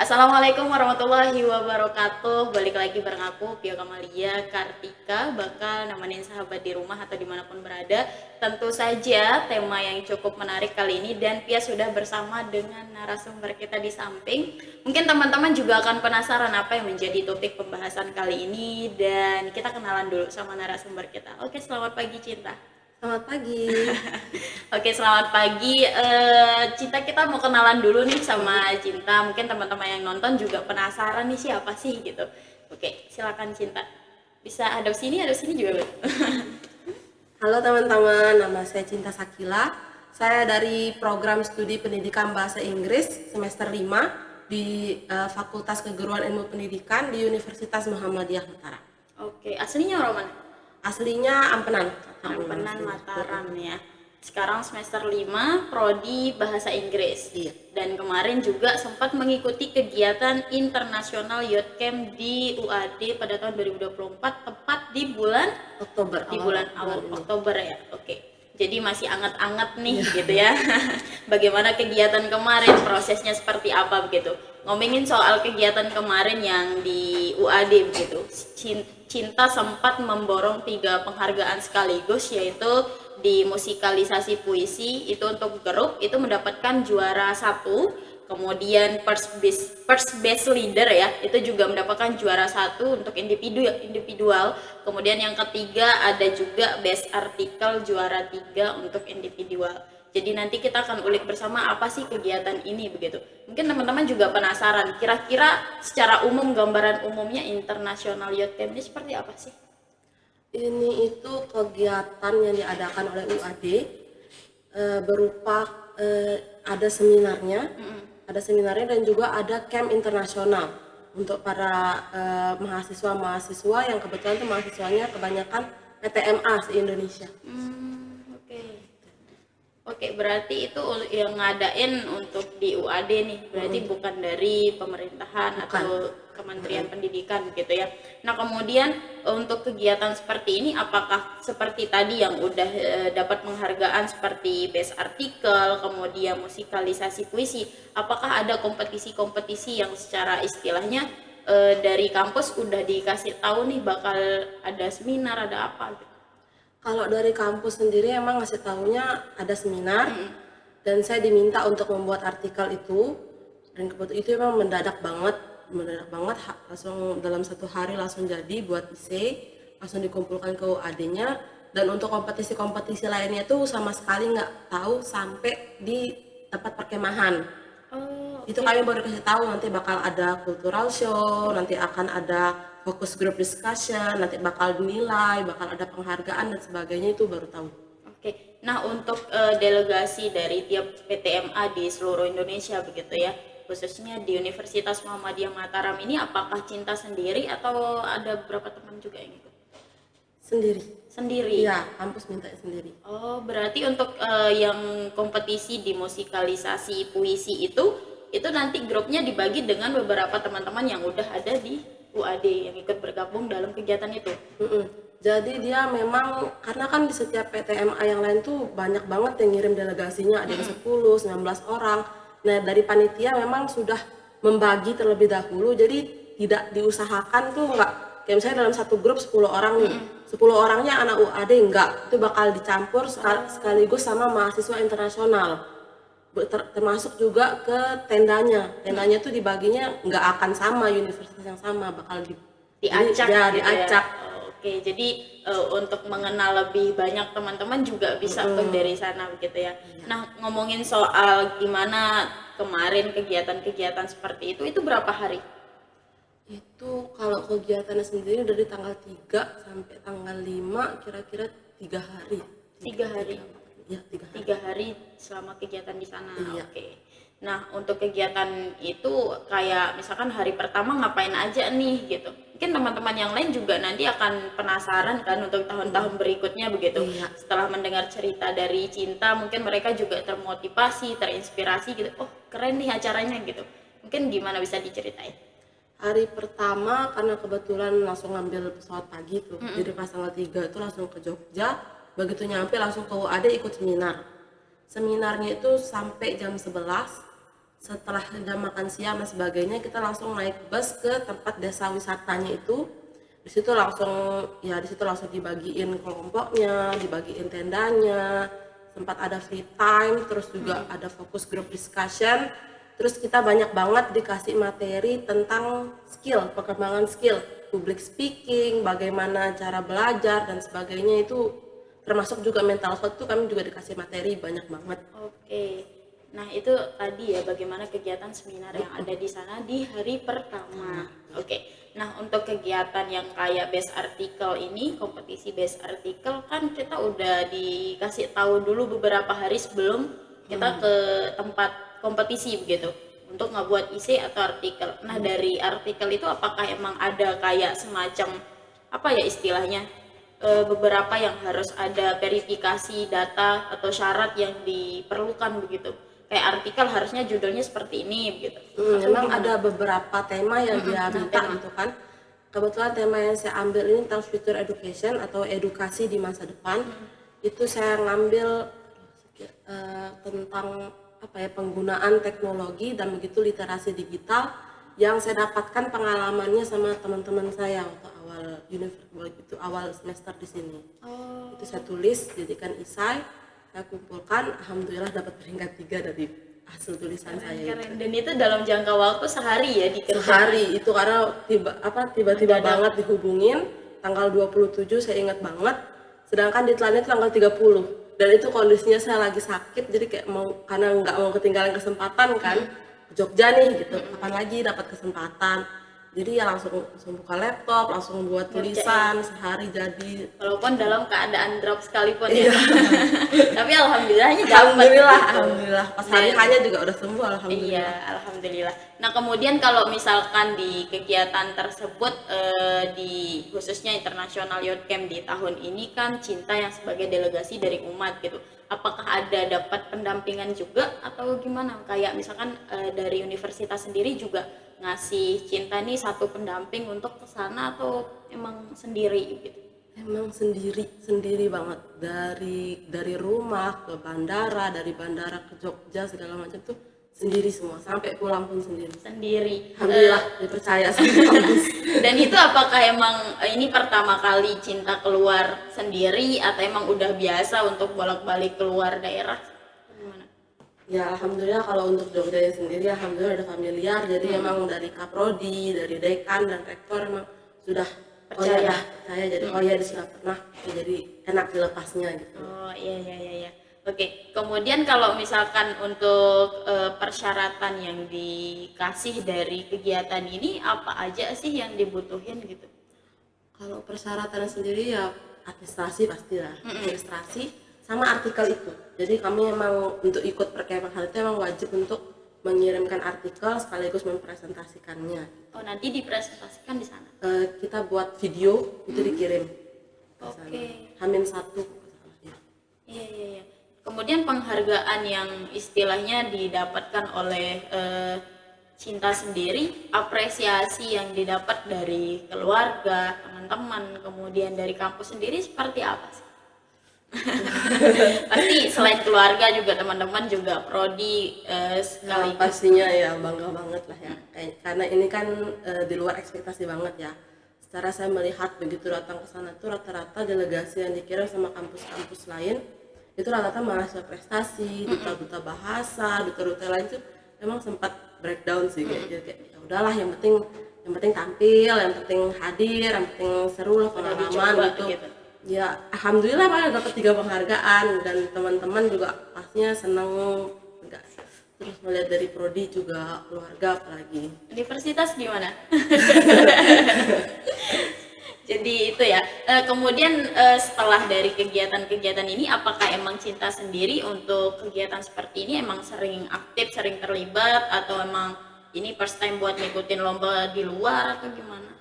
Assalamualaikum warahmatullahi wabarakatuh. Balik lagi bareng aku, Pia Kamalia Kartika, bakal nemenin sahabat di rumah atau dimanapun berada. Tentu saja tema yang cukup menarik kali ini, dan Pia sudah bersama dengan narasumber kita di samping. Mungkin teman-teman juga akan penasaran apa yang menjadi topik pembahasan kali ini, dan kita kenalan dulu sama narasumber kita. Oke, selamat pagi Cinta. Selamat pagi. Oke, selamat pagi. Cinta, kita mau kenalan dulu nih sama Cinta. Mungkin teman-teman yang nonton juga penasaran nih siapa sih gitu. Oke, silakan Cinta. Bisa ada sini juga. Halo teman-teman, nama saya Cinta Sakila. Saya dari program studi pendidikan bahasa Inggris semester 5 di Fakultas Keguruan Ilmu Pendidikan di Universitas Muhammadiyah Mataram. Oke, aslinya orang mana? Aslinya Ampenan. Ampenan Mataram ya. Sekarang semester 5, prodi bahasa Inggris. Iya. Dan kemarin juga sempat mengikuti kegiatan internasional Youth Camp di UAD pada tahun 2024, tepat di bulan Oktober. awal Oktober ya. Oke. Jadi masih anget-anget nih gitu ya. Bagaimana kegiatan kemarin, prosesnya seperti apa begitu. Ngomongin soal kegiatan kemarin yang di UAD begitu. Cinta sempat memborong 3 penghargaan sekaligus, yaitu di musikalisasi puisi itu untuk grup itu mendapatkan juara 1, kemudian first best leader ya itu juga mendapatkan juara 1 untuk individual, kemudian yang ketiga ada juga best artikel juara 3 untuk individual. Jadi nanti kita akan ulik bersama apa sih kegiatan ini begitu. Mungkin teman-teman juga penasaran, kira-kira secara umum gambaran umumnya International Youth Camp ini seperti apa sih? Ini itu kegiatan yang diadakan oleh UAD berupa ada seminarnya dan juga ada camp internasional untuk para mahasiswa-mahasiswa yang kebetulan itu mahasiswanya kebanyakan PTMA se-Indonesia. Oke. Oke, berarti itu yang ngadain untuk di UAD nih, berarti bukan dari pemerintahan Bukan. atau Kementerian Pendidikan gitu ya. Nah, kemudian untuk kegiatan seperti ini apakah seperti tadi yang udah dapat penghargaan seperti best artikel, kemudian musikalisasi puisi, apakah ada kompetisi-kompetisi yang secara istilahnya dari kampus udah dikasih tahu nih bakal ada seminar, ada apa gitu? Kalau dari kampus sendiri emang ngasih tahunya ada seminar dan saya diminta untuk membuat artikel itu, dan kebetulan itu emang mendadak banget langsung dalam 1 hari langsung jadi buat essay, langsung dikumpulkan ke UAD-nya. Dan untuk kompetisi-kompetisi lainnya tuh sama sekali nggak tahu sampai di tempat perkemahan. Oh, Itu oke. kami baru kasih tahu nanti bakal ada cultural show, nanti akan ada focus group discussion, nanti bakal dinilai, bakal ada penghargaan dan sebagainya, itu baru tahu. Oke, nah untuk delegasi dari tiap PTMA di seluruh Indonesia begitu ya, khususnya di Universitas Muhammadiyah Mataram ini, apakah Cinta sendiri atau ada beberapa teman juga yang ikut? Sendiri. Sendiri. Iya, kampus minta sendiri. Oh, berarti untuk yang kompetisi di musikalisasi puisi itu nanti grupnya dibagi dengan beberapa teman-teman yang udah ada di UAD yang ikut bergabung dalam kegiatan itu. Jadi dia memang karena kan di setiap PTMA yang lain tuh banyak banget yang ngirim delegasinya, ada yang 10, 19 orang. Nah, dari panitia memang sudah membagi terlebih dahulu, jadi tidak diusahakan tuh enggak kayak misalnya dalam satu grup 10 orang nih. 10 orangnya anak UAD enggak, itu bakal dicampur sekaligus sama mahasiswa internasional. Termasuk juga ke tendanya. Tendanya tuh dibaginya nggak akan sama universitas yang sama, bakal Diacak ya gitu ya. diacak. Oke, jadi untuk mengenal lebih banyak teman-teman juga bisa tuh dari sana begitu ya. Nah, ngomongin soal gimana kemarin kegiatan-kegiatan seperti itu berapa hari? Itu kalau kegiatannya sendiri dari tanggal 3 sampai tanggal 5 kira-kira 3 hari. 3 hari. Ya, 3 hari. 3 hari selama kegiatan di sana. Iya. Oke. Nah, untuk kegiatan itu kayak misalkan hari pertama ngapain aja nih gitu. Mungkin teman-teman yang lain juga nanti akan penasaran kan untuk tahun-tahun berikutnya begitu. Iya. Setelah mendengar cerita dari Cinta, mungkin mereka juga termotivasi, terinspirasi gitu. Oh, keren nih acaranya gitu. Mungkin gimana bisa diceritain? Hari pertama karena kebetulan langsung ngambil pesawat pagi tuh. Jadi pas tanggal 3 itu langsung ke Jogja. Begitu nyampe langsung ke UAD ikut seminar. Seminarnya itu sampai jam 11. setelah jam makan siang dan sebagainya kita langsung naik bus ke tempat desa wisatanya itu. Di situ langsung dibagiin kelompoknya, dibagiin tendanya, sempat ada free time, terus juga ada fokus group discussion. Terus kita banyak banget dikasih materi tentang skill, perkembangan skill, public speaking, bagaimana cara belajar dan sebagainya. Itu termasuk juga mental health tuh kami juga dikasih materi banyak banget. Oke. Nah, itu tadi ya bagaimana kegiatan seminar yang ada di sana di hari pertama. Oke. Nah, untuk kegiatan yang kayak best article ini, kompetisi best article kan kita udah dikasih tahu dulu beberapa hari sebelum kita ke tempat kompetisi begitu untuk ngebuat isi atau artikel. Nah, dari artikel itu apakah emang ada kayak semacam apa ya istilahnya? Beberapa yang harus ada verifikasi data atau syarat yang diperlukan begitu. Kayak artikel harusnya judulnya seperti ini begitu. Memang ada beberapa tema yang dia minta gitu kan. Kebetulan tema yang saya ambil ini tentang future education atau edukasi di masa depan. Itu saya ngambil tentang apa ya, penggunaan teknologi dan begitu literasi digital yang saya dapatkan pengalamannya sama teman-teman saya waktu awal semester di sini. Itu saya tulis, jadikan esai, saya kumpulkan, alhamdulillah dapat peringkat 3 dari hasil tulisan saya. Keren. Dan itu dalam jangka waktu sehari ya dikerjakan. Sehari itu karena tiba-tiba banget dihubungin tanggal 27 saya ingat banget, sedangkan deadline itu tanggal 30 dan itu kondisinya saya lagi sakit, jadi kayak karena nggak mau ketinggalan kesempatan kan, ke Jogja nih gitu, kapan lagi dapat kesempatan. Jadi ya langsung buka laptop, langsung buat tulisan sehari jadi. Walaupun dalam keadaan drop sekalipun ya. Tapi alhamdulillahnya dapat. Alhamdulillah. Pas hari hanya juga udah sembuh alhamdulillah. Iya, alhamdulillah. Nah, kemudian kalau misalkan di kegiatan tersebut di khususnya International Youth Camp di tahun ini kan Cinta yang sebagai delegasi dari umat gitu. Apakah ada dapat pendampingan juga atau gimana? Kayak misalkan dari universitas sendiri juga ngasih Cinta nih satu pendamping untuk ke sana atau emang sendiri gitu? Emang sendiri banget, dari rumah ke bandara, dari bandara ke Jogja segala macam tuh sendiri semua, sampai pulang pun sendiri. Alhamdulillah dipercaya sama kampus. Dan itu apakah emang ini pertama kali Cinta keluar sendiri atau emang udah biasa untuk bolak-balik keluar daerah? Gimana? Ya alhamdulillah kalau untuk Jogja sendiri alhamdulillah ada familiar, jadi emang dari Kaprodi, dari dekan dan rektor emang sudah percaya jadi dia sudah pernah, jadi enak dilepasnya gitu. Oh iya. Oke, kemudian kalau misalkan untuk persyaratan yang dikasih dari kegiatan ini apa aja sih yang dibutuhin gitu? Kalau persyaratan sendiri ya administrasi pastilah, administrasi sama artikel itu. Jadi kami emang untuk ikut perkemahan itu emang wajib untuk mengirimkan artikel sekaligus mempresentasikannya. Oh, nanti dipresentasikan di sana? Kita buat video itu dikirim. Oke. H-1. Iya. Kemudian penghargaan yang istilahnya didapatkan oleh Cinta sendiri, apresiasi yang didapat dari keluarga, teman-teman, kemudian dari kampus sendiri seperti apa sih? Pasti selain keluarga juga teman-teman juga prodi sekaligus. Pastinya ya bangga banget lah ya. Karena ini kan di luar ekspektasi banget ya. Secara saya melihat begitu datang ke sana tuh rata-rata delegasi yang dikirim sama kampus-kampus lain itu rata-rata mahasiswa prestasi, duta-duta bahasa, duta-duta lain tuh memang sempat breakdown sih kayak ya udahlah yang penting tampil, yang penting hadir, yang penting seru lah pengalaman gitu. Ya alhamdulillah malah dapat 3 penghargaan dan teman-teman juga pastinya seneng, terus melihat dari prodi juga keluarga apalagi. Universitas gimana? Jadi itu ya. Kemudian setelah dari kegiatan-kegiatan ini, apakah emang Cinta sendiri untuk kegiatan seperti ini emang sering aktif, sering terlibat, atau emang ini first time buat ngikutin lomba di luar atau gimana?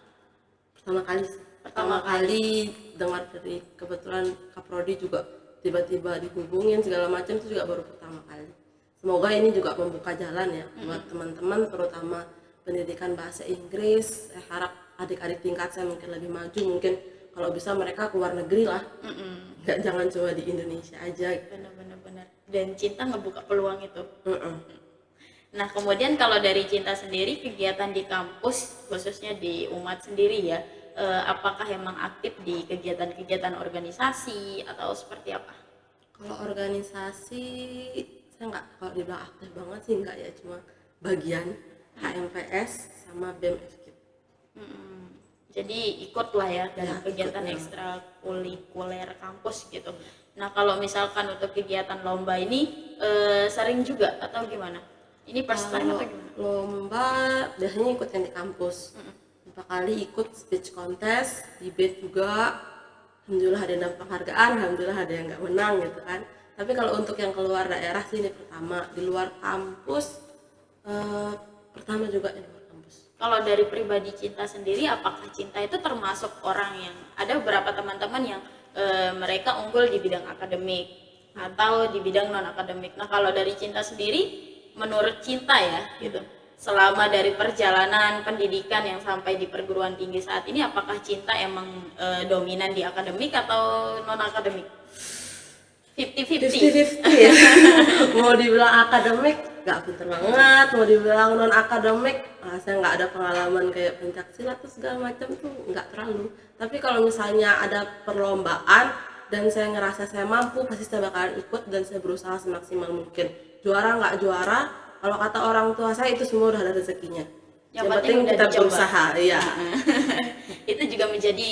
Pertama kali dengar dari kebetulan Kaprodi juga tiba-tiba dihubungin segala macam, itu juga baru pertama kali. Semoga ini juga membuka jalan ya buat teman-teman, terutama pendidikan bahasa Inggris. Saya harap adik-adik tingkat saya mungkin lebih maju, mungkin kalau bisa mereka keluar negeri lah, jangan cuma di Indonesia aja. Benar-benar. Dan Cinta ngebuka peluang itu. Nah, kemudian kalau dari Cinta sendiri, kegiatan di kampus, khususnya di Umat sendiri ya, apakah emang aktif di kegiatan-kegiatan organisasi atau seperti apa? Kalau organisasi, saya nggak, kalau dibilang aktif banget sih nggak ya, cuma bagian HMPS sama BEM FKIP. Mm-mm. Jadi ikutlah ya dalam Ya, kegiatan ikut, ekstrakurikuler kampus gitu. Nah, kalau misalkan untuk kegiatan lomba ini sering juga atau gimana? Ini first time Kalau atau gimana? lomba biasanya ikut yang di kampus. Beberapa kali ikut speech contest, debate juga. Alhamdulillah ada yang dapat penghargaan, alhamdulillah ada yang nggak menang gitu kan. Tapi kalau untuk yang keluar daerah sih ini pertama. Di luar kampus, eh, pertama juga di luar kampus. Kalau dari pribadi Cinta sendiri, apakah Cinta itu termasuk orang yang ada beberapa teman-teman yang mereka unggul di bidang akademik atau di bidang non akademik. Nah, kalau dari Cinta sendiri, menurut Cinta ya gitu, selama dari perjalanan pendidikan yang sampai di perguruan tinggi saat ini, apakah Cinta emang dominan di akademik atau non akademik? 50-50. 50-50 ya. Mau dibilang akademik nggak pinter banget, mau dibilang non akademik saya nggak ada pengalaman kayak pencaksilat tuh segala macam tuh nggak terlalu. Tapi kalau misalnya ada perlombaan dan saya ngerasa saya mampu, pasti saya bakalan ikut dan saya berusaha semaksimal mungkin. Juara nggak juara, kalau kata orang tua saya itu semua udah ada rezekinya. Yang Yang penting penting udah kita dicoba. berusaha, iya. Itu juga menjadi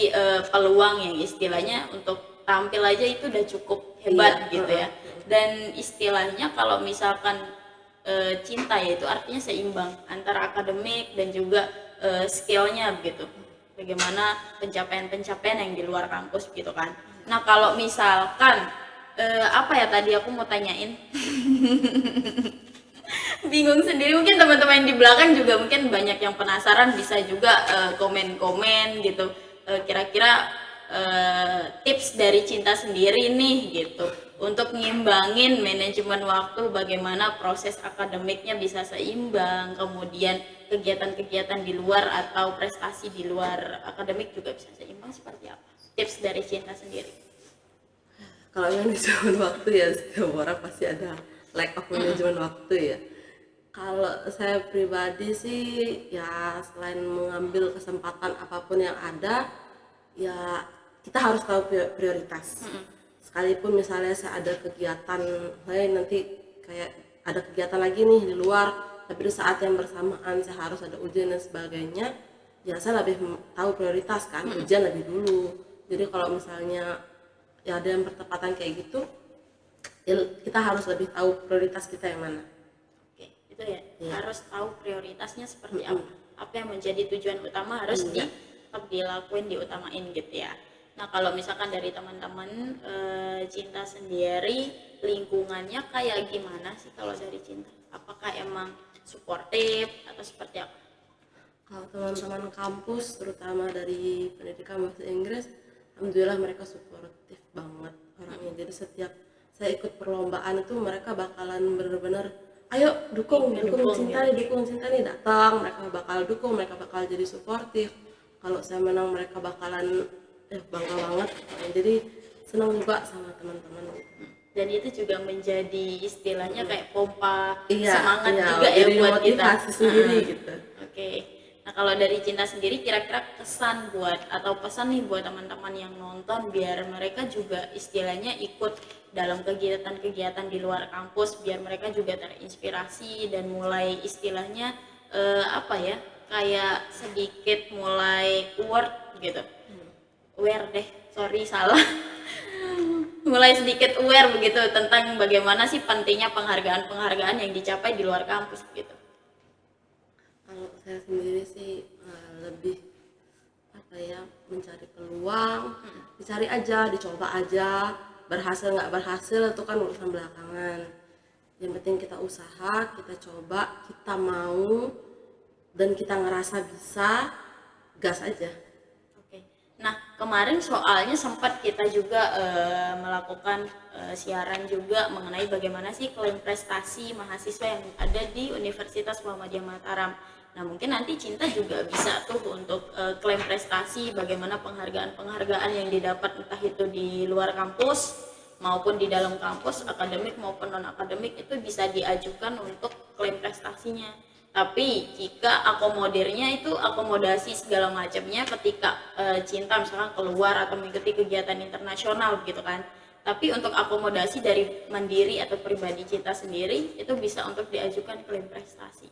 peluang yang istilahnya untuk tampil aja itu udah cukup hebat Iya, gitu ya. Dan istilahnya kalau misalkan Cinta ya itu artinya seimbang antara akademik dan juga skillnya begitu. Bagaimana pencapaian-pencapaian yang di luar kampus gitu kan. Nah, kalau misalkan apa ya tadi aku mau tanyain? Bingung sendiri, mungkin teman-teman yang di belakang juga mungkin banyak yang penasaran, bisa juga komen-komen gitu. Kira-kira tips dari Cinta sendiri nih gitu untuk ngimbangin manajemen waktu, bagaimana proses akademiknya bisa seimbang, kemudian kegiatan-kegiatan di luar atau prestasi di luar akademik juga bisa seimbang, seperti apa tips dari Cinta sendiri? Kalau yang di zaman waktu ya setiap orang pasti ada lack of manajemen waktu ya. Kalau saya pribadi sih ya selain mengambil kesempatan apapun yang ada, ya kita harus tahu prioritas. Sekalipun misalnya saya ada kegiatan, saya nanti kayak ada kegiatan lagi nih di luar, tapi di saat yang bersamaan saya harus ada ujian dan sebagainya, ya saya lebih tahu prioritas kan, ujian lebih dulu. Jadi kalau misalnya ya ada yang bertepatan kayak gitu, ya kita harus lebih tahu prioritas kita yang mana. Oke, itu ya, Iya. harus tahu prioritasnya seperti apa yang menjadi tujuan utama harus Iya. tetap dilakuin, diutamain gitu ya. Nah, kalau misalkan dari teman-teman Cinta sendiri, lingkungannya kayak gimana sih kalau dari Cinta? Apakah emang suportif atau seperti apa? Kalau teman-teman kampus, terutama dari pendidikan bahasa Inggris, alhamdulillah mereka suportif banget orangnya. Jadi setiap saya ikut perlombaan itu mereka bakalan bener-bener, ayo dukung Cinta nih, dukung Cinta nih, datang. Mereka bakal dukung, mereka bakal jadi suportif. Kalau saya menang mereka bakalan bangga banget. Jadi senang juga sama teman-teman. Dan itu juga menjadi istilahnya kayak pompa Iya, semangat iya, juga ya jadi buat kita. motivasi sendiri gitu. Oke. Nah, kalau dari Cinta sendiri, kira-kira kesan buat atau pesan nih buat teman-teman yang nonton biar mereka juga istilahnya ikut dalam kegiatan-kegiatan di luar kampus, biar mereka juga terinspirasi dan mulai istilahnya apa ya, kayak sedikit mulai aware gitu. Aware deh, sorry salah. Mulai sedikit aware begitu tentang bagaimana sih pentingnya penghargaan-penghargaan yang dicapai di luar kampus gitu. Kalau saya sendiri sih lebih apa ya, mencari peluang, dicari aja, dicoba aja, berhasil nggak berhasil itu kan urusan belakangan. Yang penting kita usaha, kita coba, kita mau, dan kita ngerasa bisa, gas aja. Oke. Nah, kemarin soalnya sempat kita juga melakukan siaran juga mengenai bagaimana sih klaim prestasi mahasiswa yang ada di Universitas Muhammadiyah Mataram. Nah, mungkin nanti Cinta juga bisa tuh untuk klaim prestasi, bagaimana penghargaan-penghargaan yang didapat entah itu di luar kampus maupun di dalam kampus, akademik maupun non akademik, itu bisa diajukan untuk klaim prestasinya. Tapi jika akomodirnya itu akomodasi segala macamnya ketika Cinta misalkan keluar atau mengikuti kegiatan internasional gitu kan. Tapi untuk akomodasi dari mandiri atau pribadi Cinta sendiri itu bisa untuk diajukan klaim prestasi.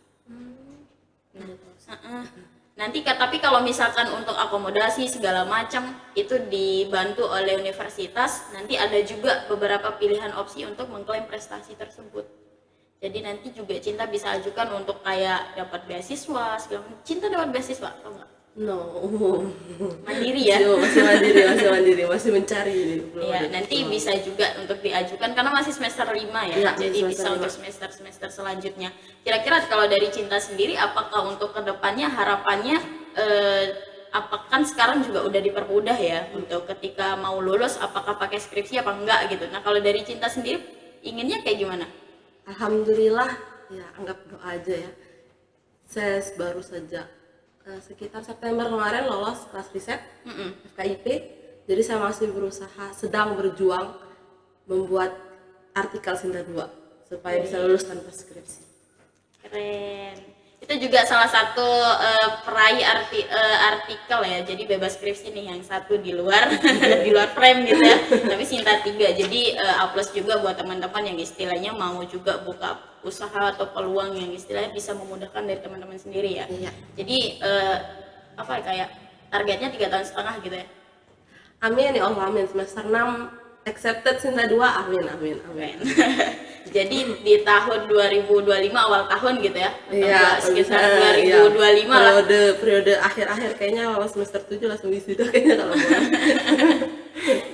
Nanti tapi kalau misalkan untuk akomodasi segala macam itu dibantu oleh universitas, nanti ada juga beberapa pilihan opsi untuk mengklaim prestasi tersebut. Jadi nanti juga Cinta bisa ajukan untuk kayak dapat beasiswa segala macam. Cinta dapat beasiswa atau enggak? No. Mandiri ya? Masih mandiri, masih mencari ini. Iya, nanti bisa juga untuk diajukan karena masih semester 5 ya. Iya, Jadi bisa untuk semester selanjutnya. Kira-kira kalau dari Cinta sendiri, apakah untuk kedepannya harapannya apa kan sekarang juga udah dipermudah ya untuk ketika mau lulus apakah pakai skripsi apa enggak gitu. Nah, kalau dari Cinta sendiri inginnya kayak gimana? Alhamdulillah, ya anggap doa aja ya. Saya baru saja sekitar September kemarin lolos kelas riset FKIP. Jadi saya masih sedang berjuang membuat artikel Sinta 2 supaya bisa lulus tanpa skripsi. Keren. Itu juga salah satu peraih artikel ya. Jadi bebas skripsi nih, yang satu di luar di luar frame gitu ya. Tapi Sinta 3. Jadi plus juga buat teman-teman yang istilahnya mau juga buka usaha atau peluang yang istilahnya bisa memudahkan dari teman-teman sendiri ya. Iya. Jadi apa kayak targetnya 3,5 tahun gitu ya. Amin ya Allah, amin. Semester 6 accepted Sinta 2, amin. Jadi di tahun 2025 awal tahun gitu ya. Iya, sekitar 2025 lah. Periode akhir-akhir kayaknya kalau semester 7 langsung wisuda kayaknya kalau boleh.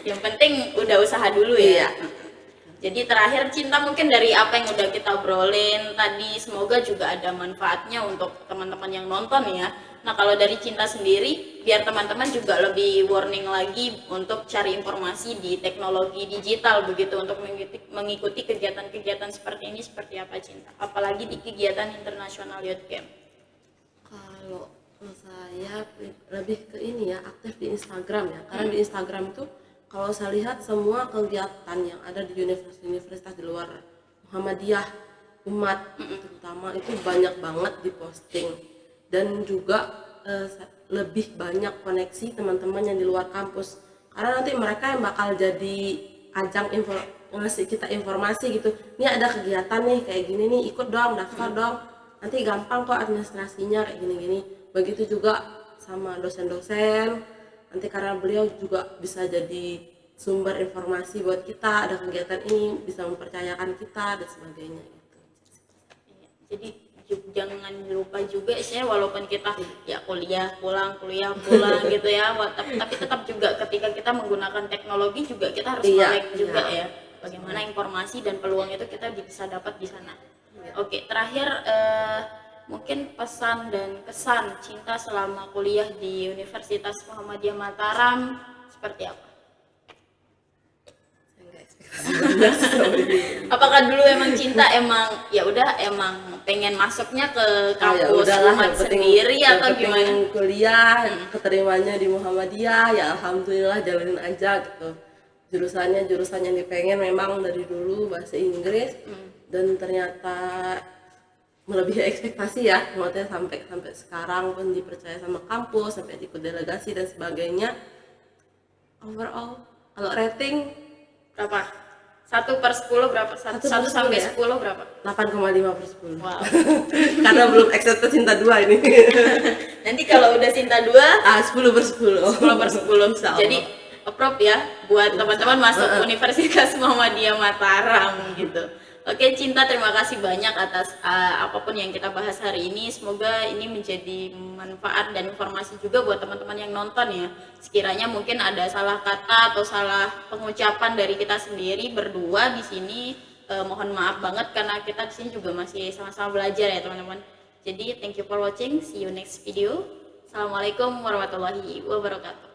Yang penting udah usaha dulu ya. Iya. Jadi terakhir Cinta, mungkin dari apa yang udah kita obrolin tadi, semoga juga ada manfaatnya untuk teman-teman yang nonton ya. Nah, kalau dari Cinta sendiri, biar teman-teman juga lebih warning lagi untuk cari informasi di teknologi digital begitu, untuk mengikuti kegiatan-kegiatan seperti ini seperti apa Cinta? Apalagi di kegiatan International Youth Camp. Kalau saya lebih ke ini ya, aktif di Instagram ya. Karena di Instagram itu kalau saya lihat semua kegiatan yang ada di universitas di luar Muhammadiyah, umat terutama itu banyak banget diposting. Dan juga lebih banyak koneksi teman-teman yang di luar kampus, karena nanti mereka yang bakal jadi ajang ngasih kita informasi gitu. Ini ada kegiatan nih kayak gini nih, ikut dong, daftar dong, nanti gampang kok administrasinya kayak gini-gini. Begitu juga sama dosen-dosen, nanti karena beliau juga bisa jadi sumber informasi buat kita, ada kegiatan ini bisa mempercayakan kita dan sebagainya gitu. Jadi jangan lupa juga saya, walaupun kita ya kuliah pulang gitu ya, tapi tetap juga ketika kita menggunakan teknologi juga kita harus melek juga ya bagaimana informasi dan peluang itu kita bisa dapat di sana. Oke, terakhir mungkin pesan dan kesan Cinta selama kuliah di Universitas Muhammadiyah Mataram seperti apa? Apakah dulu emang Cinta emang pengen masuknya ke kampus Muhammad sendiri atau gimana? Kuliah keterimanya di Muhammadiyah, ya alhamdulillah jalanin aja gitu. Jurusan yang dipengen memang dari dulu bahasa Inggris, dan ternyata melebihi ekspektasi ya, maksudnya sampai sekarang pun dipercaya sama kampus, sampai ikut delegasi dan sebagainya. Overall kalau rating berapa? 1/10 berapa? 1 sampai 10 berapa? 8,5/10. Wow. Karena belum accepted Sinta 2 ini. Nanti kalau udah Sinta 2 10/10. 10/10. Jadi approve ya buat teman-teman masuk Universitas Muhammadiyah Mataram gitu. Oke Cinta, terima kasih banyak atas apapun yang kita bahas hari ini. Semoga ini menjadi manfaat dan informasi juga buat teman-teman yang nonton ya. Sekiranya mungkin ada salah kata atau salah pengucapan dari kita sendiri berdua di sini, mohon maaf banget karena kita di sini juga masih sama-sama belajar ya teman-teman. Jadi thank you for watching. See you next video. Assalamualaikum warahmatullahi wabarakatuh.